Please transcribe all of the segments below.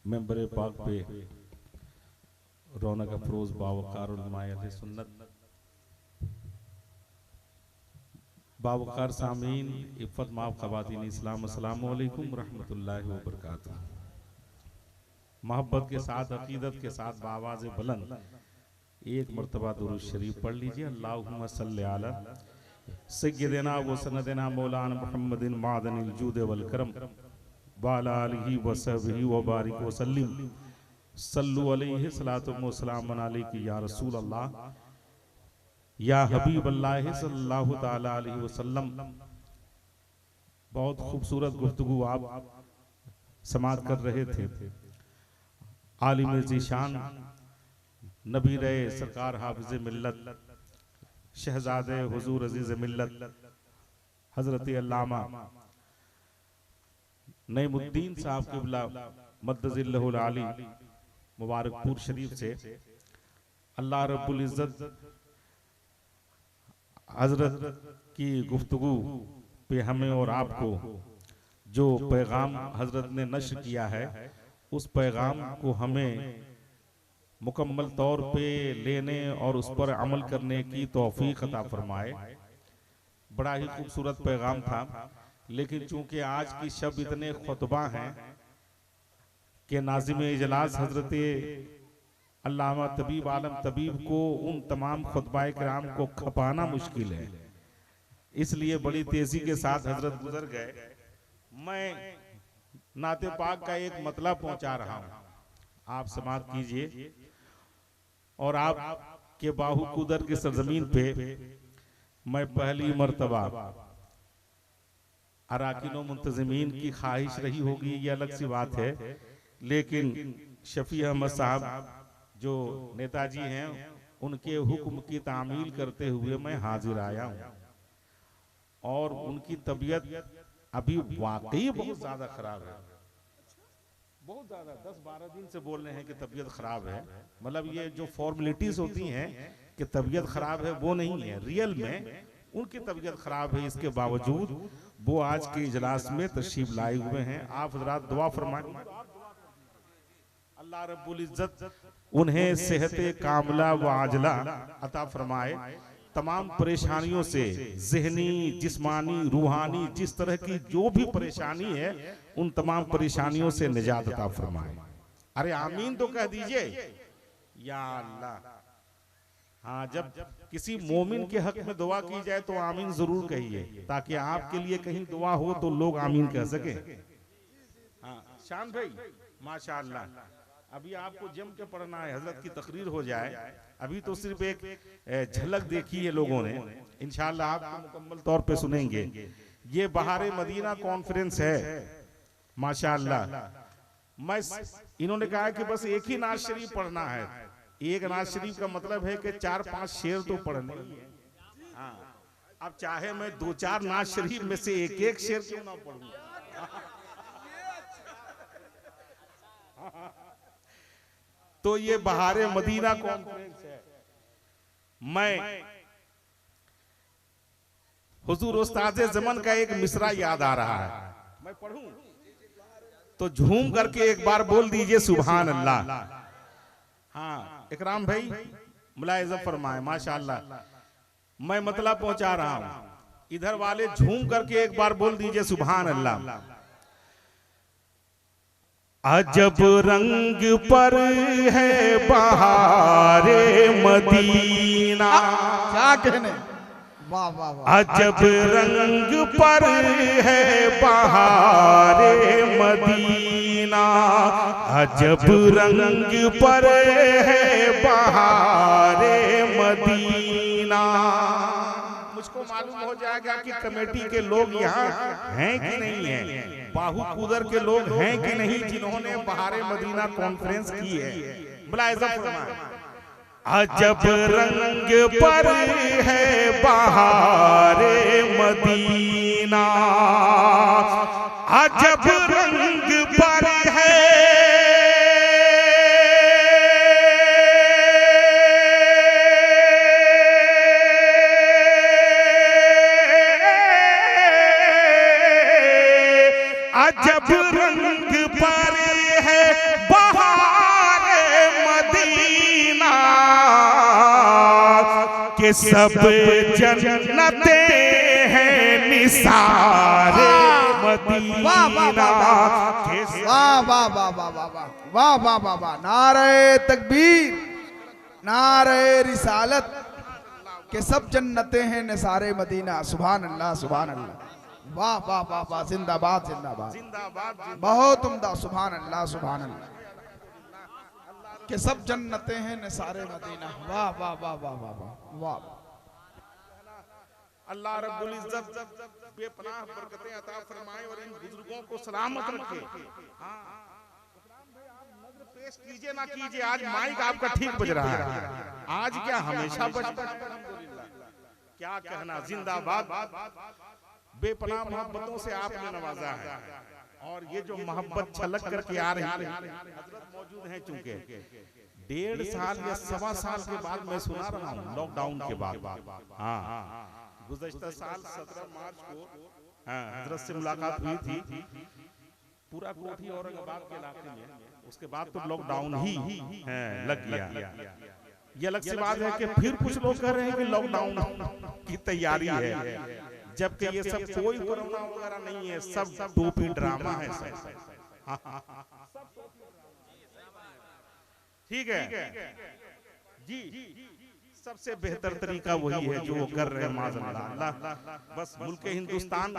Member पाक पे रौनक अफरोज बावकार उलमाए सुन्नत बावकार सामीन इफ़्फ़त माफ़ ख़वातीन इस्लाम अस्सलामु अलैकुम रहमतुल्लाहि व बरकातुहू। मोहब्बत के साथ अकीदत के साथ बावाज़ बुलंद एक मरतबा दुरूद शरीफ पढ़ लीजिए। अल्लाहुम्मा सल्लि अला सय्यिदिना व सनदिना मौलाना मुहम्मदिन मादनिल जूद वल करम व अला आलिहि व सहबिहि व बारिक व सल्लिम सल्लु अलैहि सलातु व सलामुन अलैका या रसूल अल्लाह या हबीब अल्लाह सल्लल्लाहु ताला अलैहि वसल्लम। बहुत खूबसूरत गुफ्तगू आप समात कर रहे थे। आलिम ज़ीशान नबी रहे सरकार हाफिज़ मिल्लत शहजादे हुजूर अजीज़ मिल्लत हजरत अल्लामा नईमुद्दीन साहब क़िबला मद्दज़िल्लहुल आली मुबारकपुर शरीफ से अल्लाह रब्बुल इज़्ज़त हजरत की गुफ्तगू पे हमें और आपको जो पैगाम हजरत ने नश्र किया है उस पैगाम को हमें मुकम्मल तौर पे लेने और उस पर अमल करने की तौफीक अता फरमाए। बड़ा ही खूबसूरत पैगाम था, लेकिन चूंकि आज की शब इतने खुतबा हैं कि नाज़िम इजलास हजरत अल्लामा तबीब आलम तबीब को उन तमाम खुतबाए किराम को खपाना मुश्किल है, इसलिए बड़ी तेजी के साथ हजरत गुजर गए। मैं नाते पाक का एक मतलब पहुंचा रहा हूं, आप समात कीजिए। और आप के बाहु कुदर की सरजमीन पे मैं पहली मर्तबा अराकिनो मुंतज़िमीन की ख्वाहिश रही होगी, ये अलग सी बात है, लेकिन शफी अहमद साहब जो नेताजी हैं उनके हुक्म की तामील करते हुए मैं हाजिर आया हूं। और उनकी तबीयत अभी वाकई बहुत ज्यादा खराब है, बहुत ज्यादा 10-12 दिन से बोल रहे हैं कि तबीयत खराब है। मतलब ये जो फॉर्मेलिटीज होती हैं कि तबीयत खराब है वो नहीं है, रियल में उनकी तबीयत खराब है। इसके बावजूद वो आज के इजलास में तशरीफ लाए हुए हैं। आप हजरात दुआ फरमाएं अल्लाह रब्बुल इज्जत उन्हें सेहत कामला व आजला अता फरमाए, तमाम परेशानियों से ज़हनी जिस्मानी रूहानी जिस तरह की जो भी परेशानी है उन तमाम परेशानियों से निजात अता फरमाए। अरे आमीन तो कह दीजिए या अल्लाह। हाँ, जब किसी मोमिन के हक में दुआ की जाए तो आमीन जरूर कहिए, ताकि आपके लिए कहीं दुआ हो तो लोग आमीन कह सके। हाँ शान भाई माशाअल्लाह, अभी आपको जम के पढ़ना है, हजरत की तकरीर हो जाए। अभी तो सिर्फ एक झलक देखी है लोगों ने, इंशाअल्लाह आप मुकम्मल तौर पे सुनेंगे। ये बहारे मदीना कॉन्फ्रेंस है माशाअल्लाह। मैं इन्होंने कहा कि बस एक ही नाज शरीफ पढ़ना है। एक नाज शरीफ का मतलब है कि 4-5 शेर तो पढ़ने ही है। हाँ, अब चाहे मैं 2-4 नाज शरीफ में से एक शेर क्यों ना पढ़ूं। तो ये बहारे मदीना कॉन्फ्रेंस है। मैं हुजूर उस्ताद ज़मान का एक मिसरा याद आ रहा है, मैं पढ़ूं तो झूम करके एक बार बोल दीजिए सुभान अल्लाह। हाँ इकराम भाई मुलाहिज़ा फरमाए माशाअल्लाह। मैं मतलब पहुंचा रहा हूं, इधर वाले झूम करके एक बार बोल दीजिए सुभान अल्लाह। अजब रंग पर है बहारे मदीना, क्या कहने, वाह वाह वाह। अजब रंग पर है बहारे मदीना, अजब रंग पर है बहारे मदीना। मुझको मालूम हो जाएगा कि कमेटी के लोग यहाँ हैं कि नहीं हैं, बाहु कुदर के लोग हैं कि नहीं जिन्होंने बहारे मदीना कॉन्फ्रेंस की है। मुलाहिज़ा फरमाएं, अजब रंग पर है बहारे मदीना, अजब रंग पर है अजब रंग पर है के सब जन्नते हैं निसारे मदीना के सब। वाह वाह वाह वाह वाह वाह वाह वाह वाह वाह, नारे तकबीर, नारे रिसालत के सब जन्नतें हैं निसारे मदीना। सुभान अल्लाह सुभान अल्लाह, वाह वाह वाह वाह, जिंदाबाद जिंदाबाद, बहुत उम्दा, सुभान अल्लाह सुभान अल्लाह के सब जन्नतें हैं निसारे मदीना। वाह वाह वाह वाह वाह वाह वाह। अल्लाह रब्बुल इज्जत बेपनाह बरकतें अता फरमाए और इन बुजुर्गों को सलामत रखे। पेश कीजिए ना कीजिए, आज माइक आपका ठीक बज रहा है, आज क्या हमेशा बजता है। क्या कहना, जिंदाबाद। बेपनाह मोहब्बतों से आपने नवाजा है और ये जो मोहब्बत छलक करके आ रही है, हजरत मौजूद हैं चूंकि 1.5 साल या 1.25 साल के बाद मैं सुना रहा हूँ लॉकडाउन के बाद। हाँ, गुज़श्ता साल 17 मार्च को हजरत से मुलाकात हुई थी पूरा कोठी औरंगाबाद के इलाके में। उसके बाद तो लॉकडाउन ही लग गया। ये अलग सी बात है कि फिर कुछ लोग कह रहे हैं कि लॉकडाउन की तैयारी है, जबकि ये सब कोई कोरोना वगैरह नहीं है, सब टोपी ड्रामा है सब। ठीक है जी, सबसे बेहतर तरीका वही है जो वो कर रहे हैं माज़अल्लाह। बस मुल्क हिंदुस्तान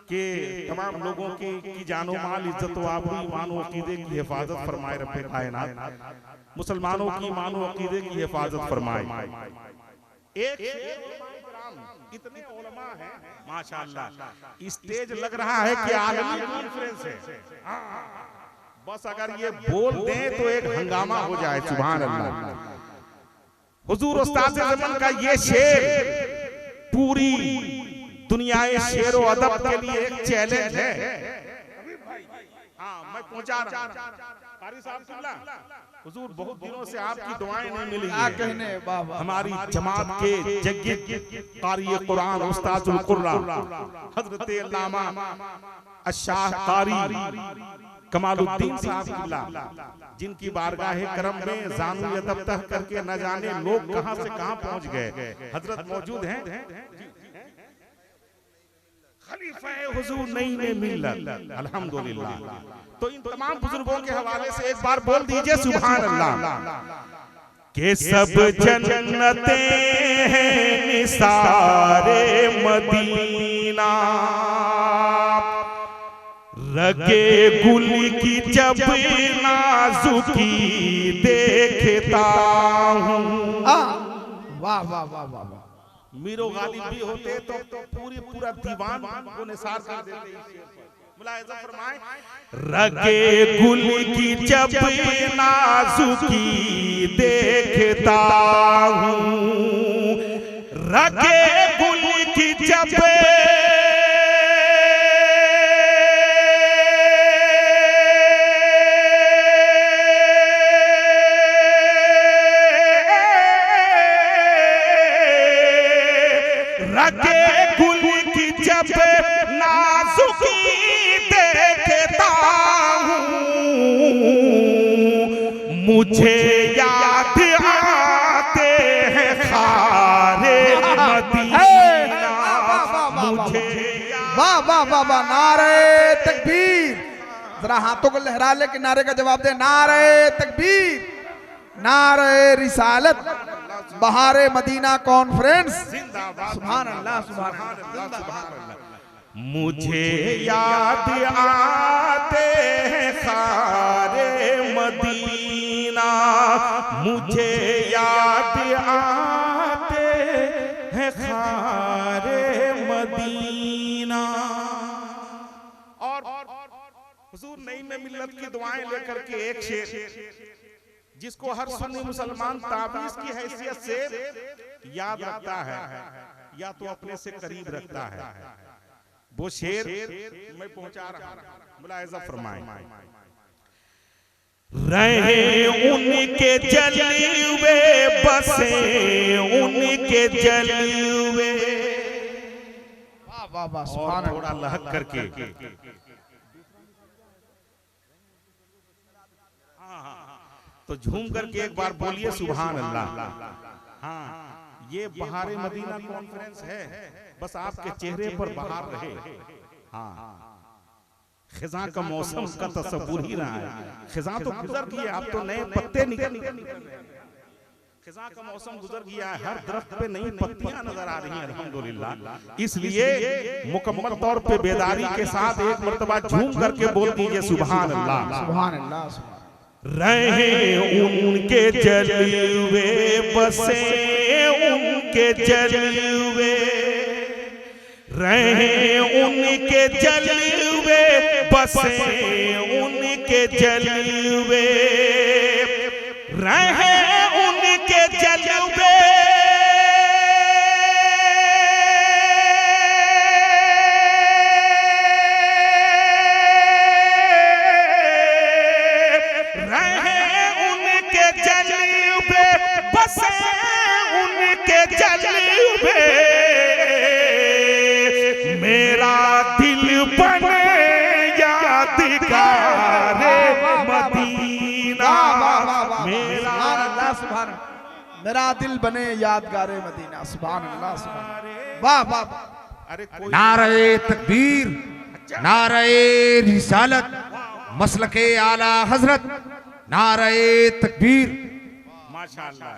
के तमाम लोगों की जानो माल, इज्जत व आबरू, ईमान व अकीदे की हिफाजत फरमाए रब्बे कायनात। मुसलमानों की ईमान व अकीदे की हिफाजत फरमाए। एक इतने उलमा हैं माशाअल्लाह, स्टेज लग रहा है कि आलमी कॉन्फ्रेंस है। बस अगर ये बोल दें तो एक हंगामा हो जाए। सुभान अल्लाह। हुजूर उस्ताद ज़मान का ये शेर पूरी दुनियाए शेर व अदब के लिए एक चैलेंज है। हाँ, मैं पहुंचा रहा हूं। कारी साहब किबला, हुजूर बहुत दिनों से आपकी दुआएं नहीं मिली हैं। हमारी जमात के जग्गिद कारी कुरान उस्तादुल कुर्रा हजरत अल्लामा अशाह कारी कमालुद्दीन साहब किबला, जिनकी बारगाह करम में जानू या तब तक करके न जाने लोग कहां से कहां पहुंच गए, हजरत मौजूद हैं। खलीफा हुजूर नई में मिल्लत, अल्हम्दुलिल्लाह। तो इन तमाम बुजुर्गों के हवाले से एक बार बोल दीजिए सुभान अल्लाह। के सब जन्नतें हैं निसारे मदीना, रगे गुल की जब नाजुकी देखता हूँ। वाह वाह वाह वाह वाह। मीरो गालिब भी होते तो पूरा दीवान को निसार कर देते। मुलाहिजा फरमाएं, रगे गुल की जब नाजुकी देखता हूँ, रगे गुल की जब नाजुकी देखता हूँ, मुझे याद आते हैं खारे मदीना। मुझे वाह वाह वाह वाह, नारे तकबीर। जरा हाथों को लहरा ले कि नारे का जवाब दे। नारे तकबीर, नारे रिसालत, बहारे मदीना कॉन्फ्रेंस। सुभान अल्लाह सुभान अल्लाह। मुझे याद आते हैं खारे मदीना, मुझे याद आते हैं खारे मदीना। और हुजूर नई में मिल्लत की दुआएं लेकर के एक शेर जिसको हर सुन्नी मुसलमान ताबीज की हैसियत से याद रखता है या तो अपने से करीब रखता है, वो शेर मैं पहुंचा रहा हूं। मुलाहिजा फरमाएं, रहे उनके जलवे बसे उनके जलवे। वाह वाह वाह, सुभान थोड़ा लहक करके तो झूम करके एक बार बोलिए सुभान अल्लाह। हाँ, ये बहारे मदीना कॉन्फ्रेंस है, बस आपके चेहरे पर बहार रहे। हाँ, खिजा का मौसम का तस्वुर ही रहा है। खिजा तो गुजर गया, अब तो नए पत्ते निकल खिजा का मौसम गुजर गया है, हर दरख्त पे नई पत्तियां नजर आ रही हैं अल्हम्दुलिल्लाह। इसलिए मुकम्मल तौर पे बेदारी के साथ एक मर्तबा झूम करके बोल दीजिए सुभान अल्लाह, सुभान अल्लाह। रहे उनके जलवे बसे उनके जलवे, रहे उनके जलवे बसे उनके जलवे, रहे उनके जलवे बसे उनके जलवे, मेरा दिल बने यादगार मदीना, मेरा दिल बने यादगार मदीना। सुभान अल्लाह, सुभान। वाह वाह। अरे नारे तकबीर, नारे रिसालत, मसलके आला हजरत, नारे तकबीर। माशाअल्लाह।